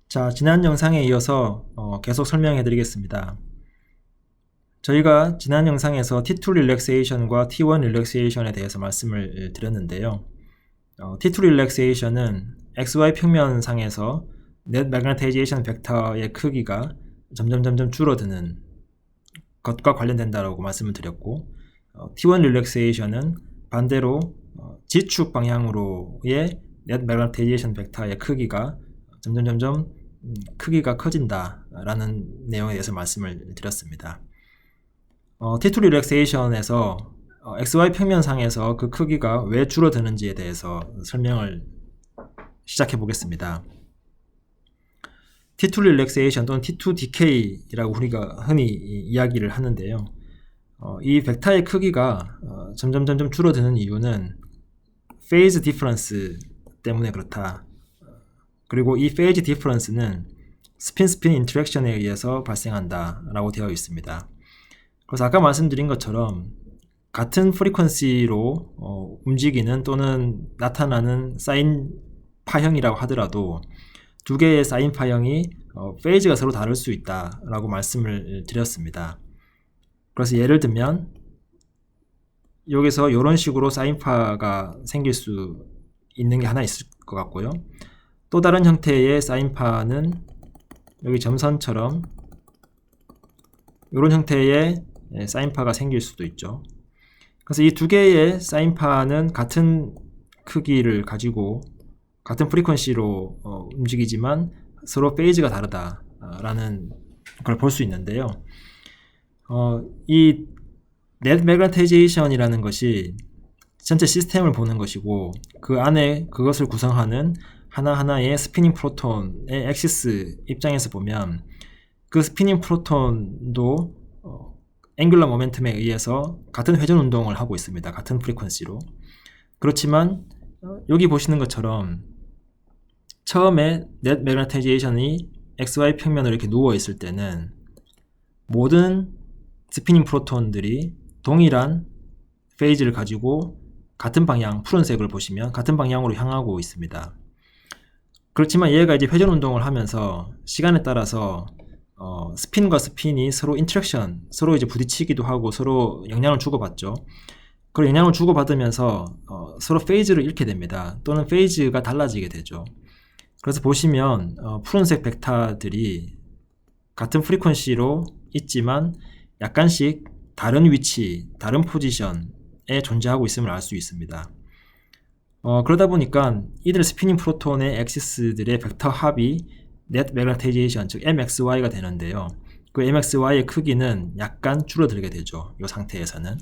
자, 지난 영상에 이어서 계속 설명해 드리겠습니다. 저희가 지난 영상에서 T2 릴렉세이션과 T1 릴렉세이션에 대해서 말씀을 드렸는데요. T2 릴렉세이션은 XY 평면상에서 Net Magnetization 벡터의 크기가 점점 줄어드는 것과 관련된다고 말씀을 드렸고, T1 릴렉세이션은 반대로 지축 방향으로의 Net Magnetization 벡터의 크기가 점점 크기가 커진다라는 내용에 대해서 말씀을 드렸습니다. T2 릴렉세이션에서 XY 평면상에서 그 크기가 왜 줄어드는지에 대해서 설명을 시작해 보겠습니다. T2 릴렉세이션 또는 T2 디케이라고 우리가 흔히 이야기를 하는데요. 이 벡터의 크기가 점점 줄어드는 이유는 페이즈 디퍼런스 때문에 그렇다. 그리고 이 페이즈 디퍼런스는 스핀 인터랙션에 의해서 발생한다 라고 되어 있습니다. 그래서 아까 말씀드린 것처럼 같은 프리퀀시로 움직이는 또는 나타나는 사인 파형이라고 하더라도 두 개의 사인 파형이 페이즈가 서로 다를 수 있다 라고 말씀을 드렸습니다. 그래서 예를 들면 여기서 이런 식으로 사인파가 생길 수 있는 게 하나 있을 것 같고요. 또 다른 형태의 사인파는 여기 점선처럼 이런 형태의 사인파가 생길 수도 있죠. 그래서 이 두 개의 사인파는 같은 크기를 가지고 같은 프리퀀시로 움직이지만 서로 페이즈가 다르다라는 걸 볼 수 있는데요. 이 Net Magnetization이라는 것이 전체 시스템을 보는 것이고 그 안에 그것을 구성하는 하나하나의 스피닝 프로톤의 엑시스 입장에서 보면 그 스피닝 프로톤도 앵귤러 모멘텀에 의해서 같은 회전 운동을 하고 있습니다. 같은 프리퀀시로. 그렇지만 여기 보시는 것처럼 처음에 Net Magnetization이 XY 평면으로 이렇게 누워 있을 때는 모든 스피닝 프로톤들이 동일한 페이즈를 가지고 같은 방향, 푸른색을 보시면 같은 방향으로 향하고 있습니다. 그렇지만 얘가 이제 회전 운동을 하면서 시간에 따라서 스핀과 스핀이 서로 인터랙션, 서로 이제 부딪히기도 하고 서로 영향을 주고받죠. 그 영향을 주고받으면서 서로 페이즈를 잃게 됩니다. 또는 페이즈가 달라지게 되죠. 그래서 보시면 푸른색 벡터들이 같은 프리퀀시로 있지만 약간씩 다른 위치, 다른 포지션에 존재하고 있음을 알 수 있습니다. 그러다 보니까 이들 스피닝 프로톤의 엑시스들의 벡터 합이 Net Magnetization, 즉 MXY가 되는데요. 그 MXY의 크기는 약간 줄어들게 되죠. 이 상태에서는.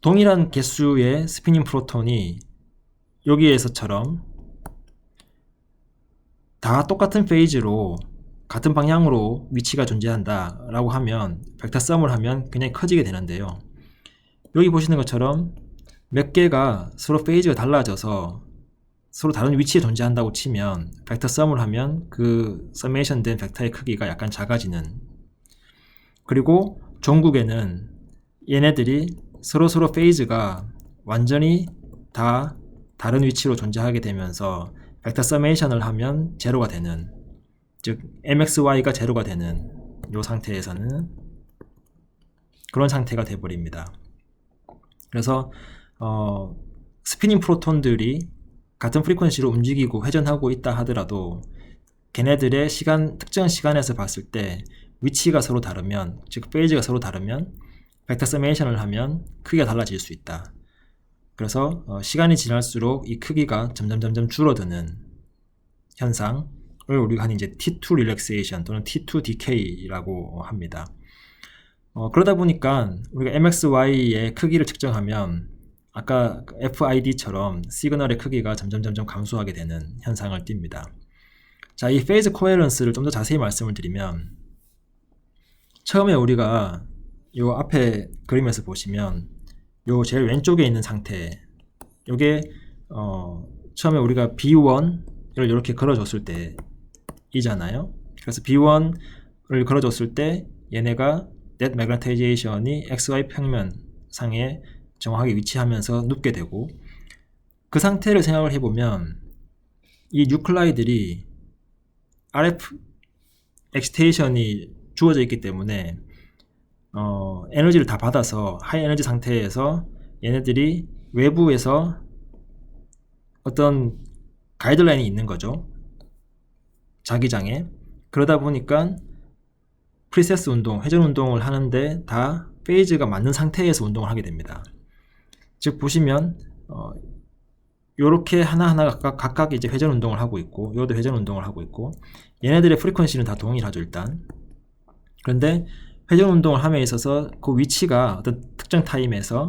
동일한 개수의 스피닝 프로톤이 여기에서처럼 다 똑같은 페이지로 같은 방향으로 위치가 존재한다 라고 하면 벡터 썸을 하면 굉장히 커지게 되는데요. 여기 보시는 것처럼 몇 개가 서로 페이지가 달라져서 서로 다른 위치에 존재한다고 치면 벡터 썸을 하면 그 서메이션 된 벡터의 크기가 약간 작아지는, 그리고 종국에는 얘네들이 서로 페이즈가 완전히 다 다른 위치로 존재하게 되면서 벡터 서메이션을 하면 제로가 되는, 즉 MXY가 제로가 되는 이 상태에서는 그런 상태가 되어버립니다. 그래서 스피닝 프로톤들이 같은 프리퀀시로 움직이고 회전하고 있다 하더라도 걔네들의 특정 시간에서 봤을 때 위치가 서로 다르면, 즉 페이지가 서로 다르면 벡터 서메이션을 하면 크기가 달라질 수 있다. 그래서 시간이 지날수록 이 크기가 점점 줄어드는 현상을 우리가 하는 이제 T2 릴렉세이션 또는 T2 디케이라고 합니다. 그러다 보니까 우리가 MXY의 크기를 측정하면 아까 FID처럼 시그널의 크기가 점점 감소하게 되는 현상을 띱니다. 자, 이 페이즈 코헤런스를 좀 더 자세히 말씀을 드리면, 처음에 우리가 요 앞에 그림에서 보시면 요 제일 왼쪽에 있는 상태, 요게 처음에 우리가 B1을 이렇게 걸어줬을 때 이잖아요. 그래서 B1을 걸어줬을 때 얘네가 Net Magnetization이 XY 평면상에 정확하게 위치하면서 눕게 되고, 그 상태를 생각을 해보면 이 뉴클라이들이 RF 엑시테이션이 주어져 있기 때문에 에너지를 다 받아서 하이 에너지 상태에서 얘네들이 외부에서 어떤 가이드라인이 있는 거죠. 자기장에. 그러다 보니까 프리세스 운동, 회전 운동을 하는데 다 페이즈가 맞는 상태에서 운동을 하게 됩니다. 즉 보시면 요렇게 하나하나가 각각 이제 회전 운동을 하고 있고, 요도 회전 운동을 하고 있고, 얘네들의 프리퀀시는 다 동일하죠 일단. 그런데 회전 운동을 함에 있어서 그 위치가 어떤 특정 타임에서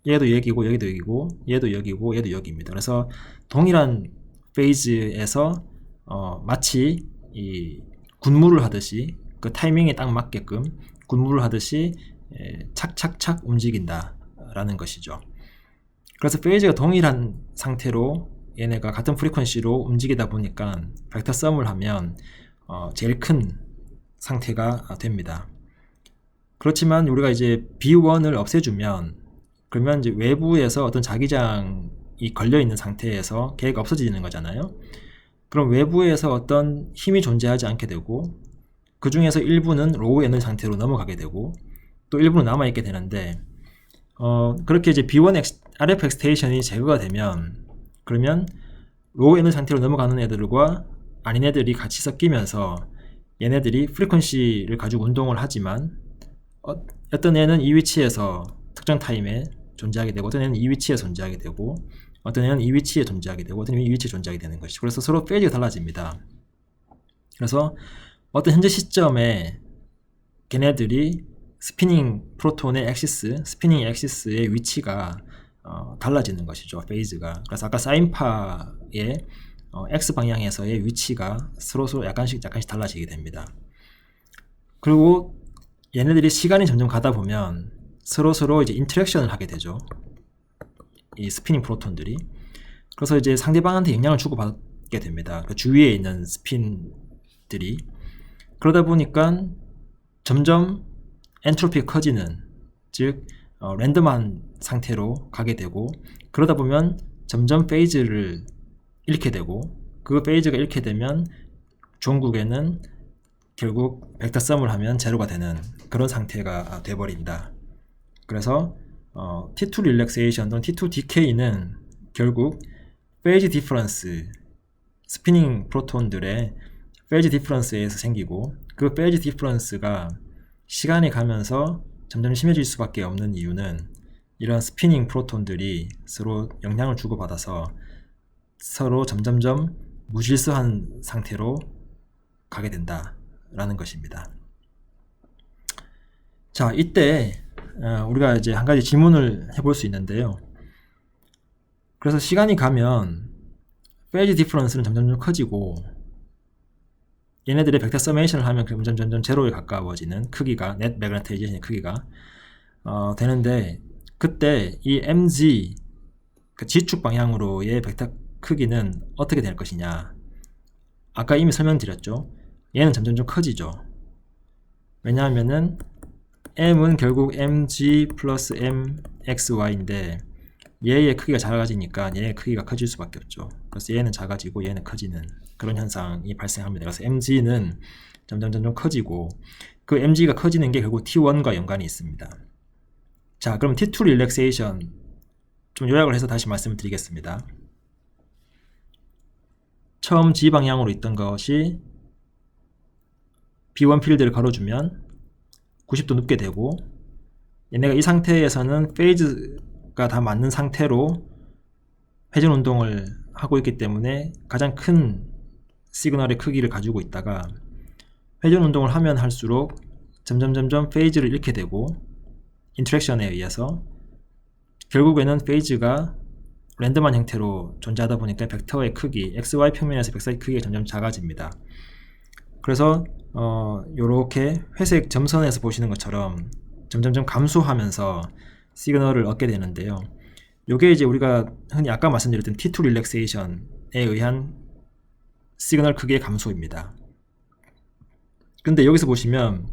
얘도 여기고 여기도 여기고 얘도 여기고 얘도 여기입니다. 그래서 동일한 페이즈에서 마치 이 군무를 하듯이 그 타이밍에 딱 맞게끔 군무를 하듯이 착착착 움직인다 라는 것이죠. 그래서 페이즈가 동일한 상태로 얘네가 같은 프리퀀시로 움직이다 보니까 벡터 썸을 하면 제일 큰 상태가 됩니다. 그렇지만 우리가 이제 B1을 없애주면 그러면 이제 외부에서 어떤 자기장이 걸려있는 상태에서 걔가 없어지는 거잖아요. 그럼 외부에서 어떤 힘이 존재하지 않게 되고 그 중에서 일부는 로우 에너지 상태로 넘어가게 되고 또 일부는 남아있게 되는데 그렇게 이제 B1 RF 엑시테이션이 제거가 되면 그러면 로우 에너지 상태로 넘어가는 애들과 아닌 애들이 같이 섞이면서 얘네들이 프리퀀시를 가지고 운동을 하지만 어떤 애는 이 위치에서 특정 타임에 존재하게 되고 어떤 애는 이 위치에 존재하게 되고 어떤 애는 이 위치에 존재하게 되고 어떤 애는 이 위치에 존재하게 되는 것이죠. 그래서 서로 페이지가 달라집니다. 그래서 어떤 현재 시점에 걔네들이 스피닝 프로톤의 엑시스, 스피닝 엑시스의 위치가 달라지는 것이죠. 페이즈가. 그래서 아까 사인파의 X 방향에서의 위치가 서로 약간씩 달라지게 됩니다. 그리고 얘네들이 시간이 점점 가다 보면 서로 이제 인터랙션을 하게 되죠. 이 스피닝 프로톤들이. 그래서 이제 상대방한테 영향을 주고받게 됩니다. 그 주위에 있는 스핀들이. 그러다 보니까 점점 엔트로피가 커지는, 즉 랜덤한 상태로 가게 되고, 그러다 보면 점점 페이즈를 잃게 되고, 그 페이즈가 잃게 되면 종국에는 결국 벡터 썸을 하면 제로가 되는 그런 상태가 돼버린다. 그래서 T2 릴렉세이션 또는 T2 디케이는 결국 페이지 디퍼런스, 스피닝 프로톤들의 페이지 디퍼런스에서 생기고, 그 페이지 디퍼런스가 시간이 가면서 점점 심해질 수밖에 없는 이유는 이런 스피닝 프로톤들이 서로 영향을 주고받아서 서로 점점점 무질서한 상태로 가게 된다 라는 것입니다. 자, 이때 우리가 이제 한 가지 질문을 해볼 수 있는데요. 그래서 시간이 가면 페이지 디퍼런스는 점점 커지고 얘네들의 벡터 서메이션을 하면 점점 제로에 가까워지는 크기가, 넷 매그네타이제이션의 크기가 되는데, 그때 이 mg, 그 G축 방향으로의 벡터 크기는 어떻게 될 것이냐. 아까 이미 설명드렸죠. 얘는 점점 커지죠. 왜냐하면은 m은 결국 mg 플러스 mxy인데 얘의 크기가 작아지니까 얘의 크기가 커질 수밖에 없죠. 그래서 얘는 작아지고 얘는 커지는 그런 현상이 발생합니다. 그래서 mg는 점점 커지고, 그 mg가 커지는 게 결국 t1과 연관이 있습니다. 자, 그럼 t2 릴렉세이션 좀 요약을 해서 다시 말씀을 드리겠습니다. 처음 G 방향으로 있던 것이 B1 필드를 걸어주면 90도 눕게 되고, 얘네가 이 상태에서는 페이즈가 다 맞는 상태로 회전 운동을 하고 있기 때문에 가장 큰 시그널의 크기를 가지고 있다가 회전 운동을 하면 할수록 점점 페이즈를 잃게 되고, 인터랙션에 의해서 결국에는 페이즈가 랜덤한 형태로 존재하다 보니까 벡터의 크기, XY 평면에서 벡터의 크기가 점점 작아집니다. 그래서 요렇게 회색 점선에서 보시는 것처럼 점점 감소하면서 시그널을 얻게 되는데요. 요게 이제 우리가 흔히 아까 말씀드렸던 T2 릴렉세이션에 의한 시그널 크기의 감소입니다. 근데 여기서 보시면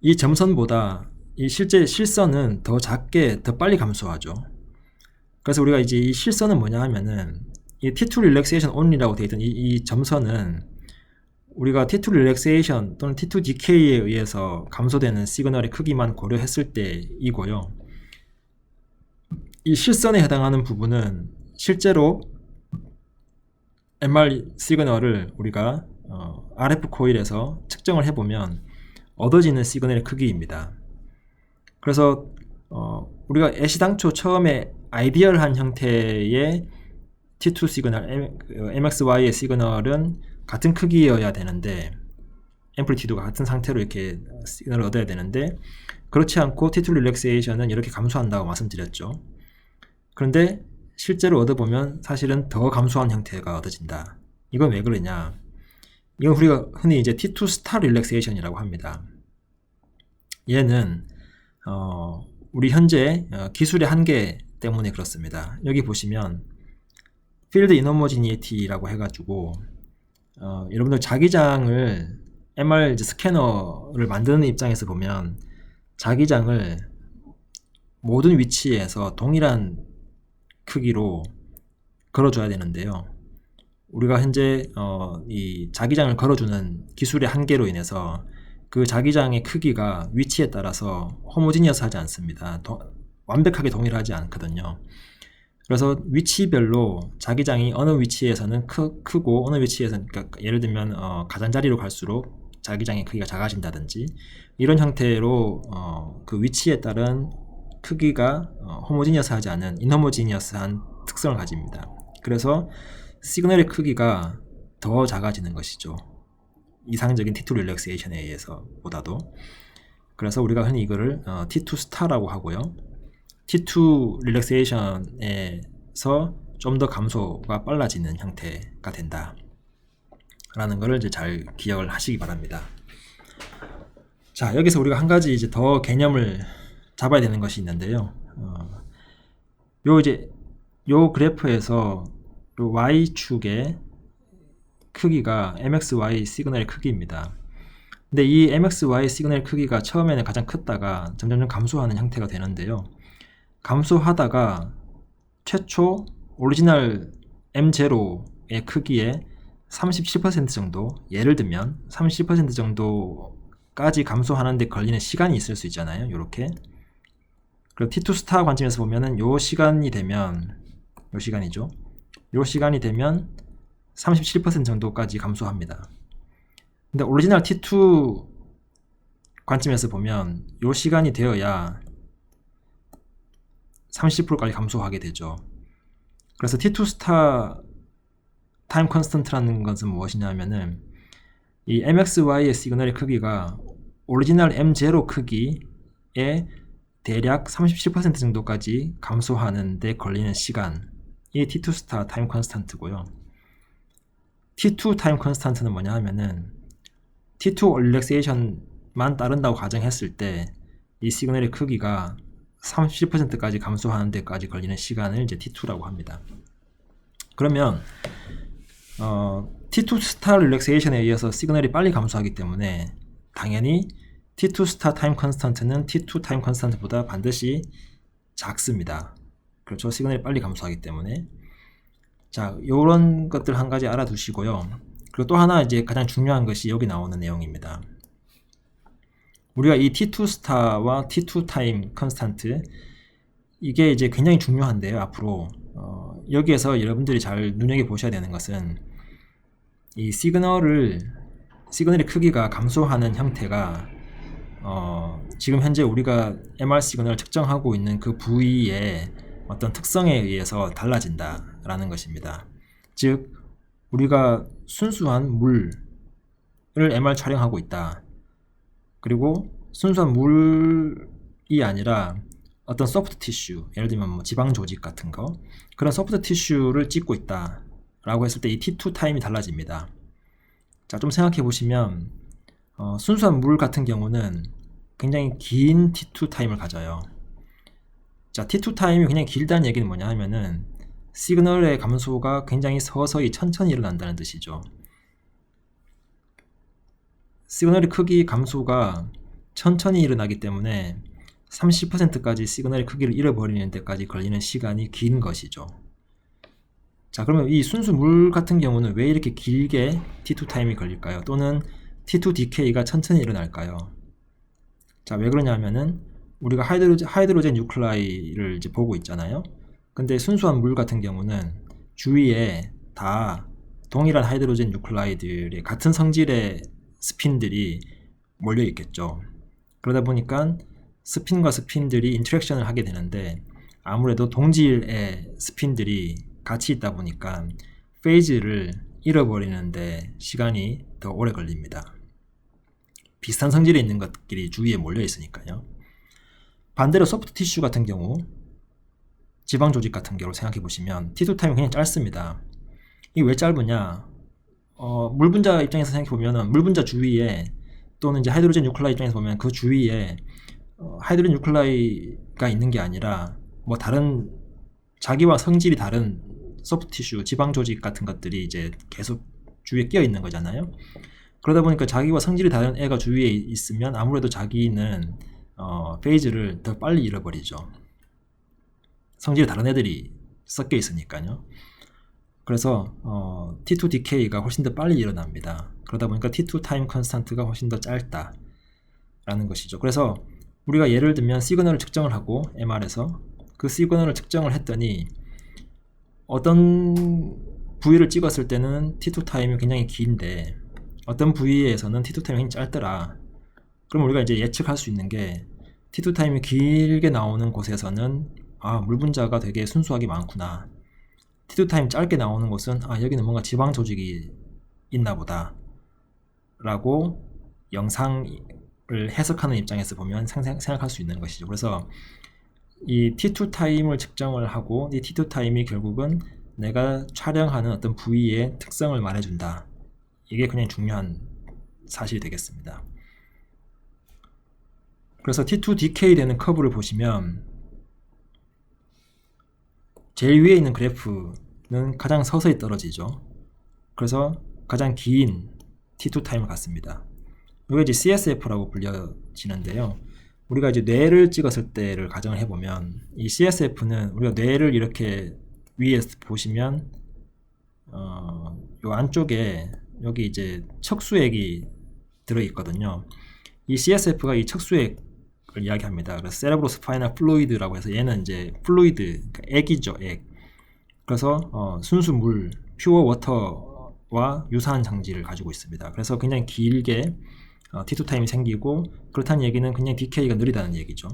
이 점선보다 이 실제 실선은 더 작게, 더 빨리 감소하죠. 그래서 우리가 이제 이 실선은 뭐냐 하면은 이 T2 릴렉세이션 only라고 되어 있던 이 점선은 우리가 T2 릴렉세이션 또는 T2 디케이에 의해서 감소되는 시그널의 크기만 고려했을 때이고요. 이 실선에 해당하는 부분은 실제로 MR 시그널을 우리가 RF 코일에서 측정을 해보면 얻어지는 시그널의 크기입니다. 그래서 우리가 애시당초 처음에 아이디얼한 형태의 T2 시그널, MXY의 시그널은 같은 크기여야 되는데, 앰플리튜드가 같은 상태로 이렇게 시그널을 얻어야 되는데, 그렇지 않고 T2 릴렉세이션은 이렇게 감소한다고 말씀드렸죠. 그런데 실제로 얻어보면 사실은 더 감소한 형태가 얻어진다. 이건 왜 그러냐? 이건 우리가 흔히 이제 T2 스타 릴렉세이션이라고 합니다. 얘는 우리 현재 기술의 한계 때문에 그렇습니다. 여기 보시면 필드 인호모지니티라고 해가지고 여러분들 자기장을 MR 스캐너를 만드는 입장에서 보면 자기장을 모든 위치에서 동일한 크기로 걸어줘야 되는데요. 우리가 현재 이 자기장을 걸어주는 기술의 한계로 인해서 그 자기장의 크기가 위치에 따라서 호모지니어스하지 않습니다. 완벽하게 동일하지 않거든요. 그래서 위치별로 자기장이 어느 위치에서는 크고 어느 위치에서는, 그러니까 예를 들면 가장자리로 갈수록 자기장의 크기가 작아진다든지 이런 형태로 그 위치에 따른 크기가 호모지니어스하지 않은 인호모지니어스한 특성을 가집니다. 그래서 시그널의 크기가 더 작아지는 것이죠. 이상적인 T2 릴렉세이션에 의해서 보다도. 그래서 우리가 흔히 이거를 T2 스타라고 하고요. T2 릴렉세이션에서 좀 더 감소가 빨라지는 형태가 된다 라는 것을 이제 잘 기억을 하시기 바랍니다. 자, 여기서 우리가 한 가지 이제 더 개념을 잡아야 되는 것이 있는데요. 요 그래프에서 요 Y축의 크기가 MXY 시그널의 크기입니다. 근데 이 MXY 시그널의 크기가 처음에는 가장 컸다가 점점 감소하는 형태가 되는데요. 감소하다가 최초 오리지널 M0의 크기의 37% 정도, 예를 들면 37% 정도까지 감소하는 데 걸리는 시간이 있을 수 있잖아요. 이렇게. 그리고 T2 스타 관점에서 보면은 요 시간이 되면, 요 시간이죠. 요 시간이 되면 37% 정도까지 감소합니다. 근데 오리지널 T2 관점에서 보면 요 시간이 되어야 30%까지 감소하게 되죠. 그래서 T2 스타 타임 컨스턴트라는 것은 무엇이냐면은 이 MXY의 시그널의 크기가 오리지널 M0 크기의 대략 37% 정도까지 감소하는 데 걸리는 시간이 T2 스타 타임 컨스턴트고요. T2 타임 컨스턴트는 뭐냐 하면은 T2 릴렉세이션만 따른다고 가정했을 때 이 시그널의 크기가 30%까지 감소하는 데까지 걸리는 시간을 이제 T2라고 합니다. 그러면 T2 스타 릴렉세이션에 의해서 시그널이 빨리 감소하기 때문에 당연히 T2 스타 타임 컨스턴트는 T2 타임 컨스턴트보다 반드시 작습니다. 그렇죠. 시그널이 빨리 감소하기 때문에. 자, 요런 것들 한 가지 알아두시고요. 그리고 또 하나 이제 가장 중요한 것이 여기 나오는 내용입니다. 우리가 이 T2 스타와 T2 타임 컨스턴트, 이게 이제 굉장히 중요한데요. 앞으로 여기에서 여러분들이 잘 눈여겨보셔야 되는 것은 이 시그널의 크기가 감소하는 형태가 지금 현재 우리가 MR 시그널을 측정하고 있는 그 부위의 어떤 특성에 의해서 달라진다 라는 것입니다. 즉 우리가 순수한 물을 MR 촬영하고 있다. 그리고 순수한 물이 아니라 어떤 소프트 티슈, 예를 들면 뭐 지방 조직 같은 거, 그런 소프트 티슈를 찍고 있다 라고 했을 때 이 T2 타임이 달라집니다. 자, 좀 생각해 보시면 순수한 물 같은 경우는 굉장히 긴 T2 타임을 가져요. 자, T2 타임이 굉장히 길다는 얘기는 뭐냐 하면은 시그널의 감소가 굉장히 서서히 천천히 일어난다는 뜻이죠. 시그널의 크기 감소가 천천히 일어나기 때문에 30%까지 시그널의 크기를 잃어버리는 데까지 걸리는 시간이 긴 것이죠. 자, 그러면 이 순수 물 같은 경우는 왜 이렇게 길게 T2 타임이 걸릴까요? 또는 T2 디케이가 천천히 일어날까요? 자, 왜 그러냐면은 우리가 하이드로젠 뉴클라이를 이제 보고 있잖아요. 근데 순수한 물 같은 경우는 주위에 다 동일한 하이드로젠 뉴클라이들의 같은 성질의 스핀들이 몰려 있겠죠. 그러다 보니까 스핀과 스핀들이 인터랙션을 하게 되는데 아무래도 동질의 스핀들이 같이 있다 보니까 페이즈를 잃어버리는데 시간이 더 오래 걸립니다. 비슷한 성질에 있는 것들이 주위에 몰려 있으니까요. 반대로 소프트 티슈 같은 경우, 지방 조직 같은 경우를 생각해 보시면 T2 타임이 그냥 짧습니다. 이게 왜 짧으냐? 물 분자 입장에서 생각해 보면은 물 분자 주위에 또는 이제 하이드로젠 뉴클라이 입장에서 보면 그 주위에 하이드로젠 뉴클라이가 있는 게 아니라 뭐 다른 자기와 성질이 다른 소프트 티슈, 지방 조직 같은 것들이 이제 계속 주위에 끼어 있는 거잖아요. 그러다 보니까 자기와 성질이 다른 애가 주위에 있으면 아무래도 자기는 페이즈를 더 빨리 잃어버리죠. 성질이 다른 애들이 섞여 있으니까요. 그래서 T2 디케이가 훨씬 더 빨리 일어납니다. 그러다 보니까 T2 타임 컨스탄트가 훨씬 더 짧다라는 것이죠. 그래서 우리가 예를 들면 시그널을 측정을 하고 MR에서 그 시그널을 측정을 했더니 어떤 부위를 찍었을 때는 T2 타임이 굉장히 긴데 어떤 부위에서는 T2 타임이 굉장히 짧더라. 그럼 우리가 이제 예측할 수 있는 게 T2 타임이 길게 나오는 곳에서는 물 분자가 되게 순수하게 많구나. T2 타임 짧게 나오는 곳은 여기는 뭔가 지방 조직이 있나 보다 라고 영상을 해석하는 입장에서 보면 생각할 수 있는 것이죠. 그래서 이 T2 타임을 측정을 하고 이 T2 타임이 결국은 내가 촬영하는 어떤 부위의 특성을 말해준다. 이게 그냥 중요한 사실이 되겠습니다. 그래서 T2 디케이 되는 커브를 보시면 제일 위에 있는 그래프는 가장 서서히 떨어지죠. 그래서 가장 긴 T2 타임을 갖습니다. 이게 이제 CSF라고 불려지는데요. 우리가 이제 뇌를 찍었을 때를 가정을 해보면 이 CSF는 우리가 뇌를 이렇게 위에서 보시면 요 안쪽에 여기 이제 척수액이 들어있거든요. 이 CSF가 이 척수액을 이야기합니다. 그래서 세레브로 스파이널 플루이드라고 해서 얘는 이제 플루이드, 그러니까 액이죠, 액. 그래서 순수 물, 퓨어 워터와 유사한 장지를 가지고 있습니다. 그래서 굉장히 길게 T2 타임이 생기고 그렇다는 얘기는 굉장히 디케이가 느리다는 얘기죠.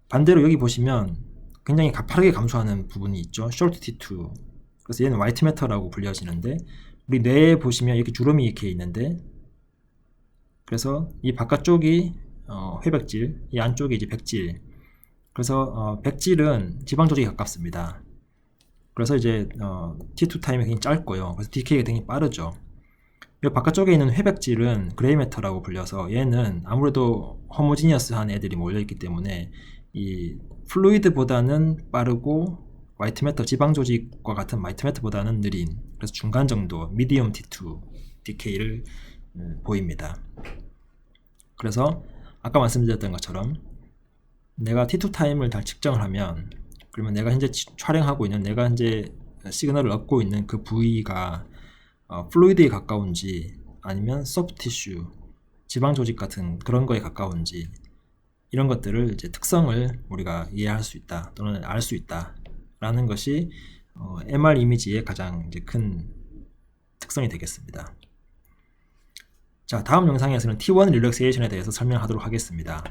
반대로 여기 보시면 굉장히 가파르게 감소하는 부분이 있죠. 숄트 T2. 그래서 얘는 화이트 매터라고 불려지는데 우리 뇌에 보시면 이렇게 주름이 이렇게 있는데 그래서 이 바깥쪽이 회백질, 이 안쪽이 이제 백질. 그래서 백질은 지방 조직에 가깝습니다. 그래서 이제 T2 타임이 굉장히 짧고요. 그래서 디케이가 굉장히 빠르죠. 이 바깥쪽에 있는 회백질은 그레이 매터라고 불려서 얘는 아무래도 호모지니어스한 애들이 몰려있기 때문에 이 플루이드보다는 빠르고 화이트 매터, 지방 조직과 같은 화이트 매터보다는 느린, 그래서 중간 정도 미디엄 T2 디케이를 보입니다. 그래서 아까 말씀드렸던 것처럼 내가 T2 타임을 다 측정을 하면 그러면 내가 현재 촬영하고 있는 내가 현재 시그널을 얻고 있는 그 부위가 플루이드에 가까운지 아니면 소프트 티슈, 지방 조직 같은 그런 거에 가까운지 이런 것들을 이제 특성을 우리가 이해할 수 있다 또는 알 수 있다 라는 것이 MR 이미지의 가장 이제 큰 특성이 되겠습니다. 자, 다음 영상에서는 T1 릴렉세이션에 대해서 설명하도록 하겠습니다.